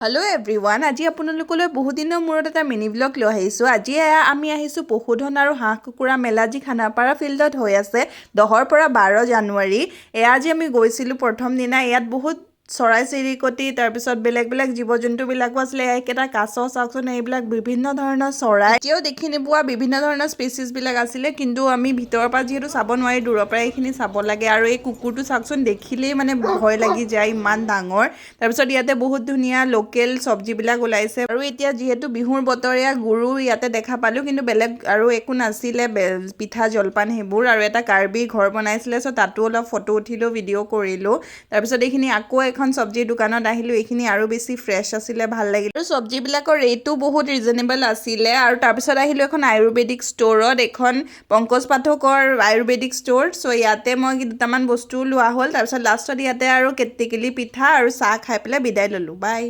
Hello' everyone আজি আপোনালোকলৈ বহুদিনৰ মূৰত এটা মিনি ব্লগ লৈ আহিছোঁ। আজি আমি আহিছোঁ পশুধন আৰু হাঁহ কুকুৰা মেলা যি খানাপাৰা ফিল্ডত হৈ আছে 10ৰ পৰা 12 জানুৱাৰী। আজি আমি গৈছিলোঁ প্ৰথম দিনা। ইয়াত বহুত চৰাই চিৰিকটি তাৰপিছত বেলেগ বেলেগ জীৱ জন্তুবিলাকো আছিলে। এইকেইটা কাছ চাওকচোন, এইবিলাক বিভিন্ন ধৰণৰ চৰাই, এতিয়াও দেখি নোপোৱা বিভিন্ন ধৰণৰ স্পেচিছবিলাক আছিলে, কিন্তু আমি ভিতৰৰ পৰা যিহেতু চাব নোৱাৰি, দূৰৰ পৰা এইখিনি চাব লাগে। আৰু এই কুকুৰটো চাওকচোন, দেখিলেই মানে ভয় লাগি যায়, ইমান ডাঙৰ। তাৰপিছত ইয়াতে বহুত ধুনীয়া লোকেল চব্জিবিলাক ওলাইছে। আৰু এতিয়া যিহেতু বিহুৰ বতৰ, গুৰু ইয়াতে দেখা পালোঁ, কিন্তু বেলেগ আৰু একো নাছিলে, পিঠা জলপান সেইবোৰ। আৰু এটা কাৰ্বি ঘৰ বনাইছিলে, চ' তাতো অলপ ফটো উঠিলোঁ, ভিডিঅ' কৰিলোঁ। তাৰপিছত এইখিনি আকৌ এখন চব্জিৰ দোকানত আহিলোঁ। এইখিনি আৰু বেছি ফ্ৰেছ আছিলে, ভাল লাগিল। আৰু চব্জিবিলাকৰ ৰেটো বহুত ৰিজনেবল আছিলে। আৰু তাৰপিছত আহিলোঁ এখন আয়ুৰ্বেদিক ষ্ট'ৰত, এখন পংকজ পাঠকৰ আয়ুৰ্বেদিক ষ্ট'ৰ। চ' ইয়াতে মই দুটামান বস্তু লোৱা হ'ল। তাৰপিছত লাষ্টত ইয়াতে আৰু টেকেলি পিঠা আৰু চাহ খাই পেলাই বিদায় ল'লোঁ। বাই।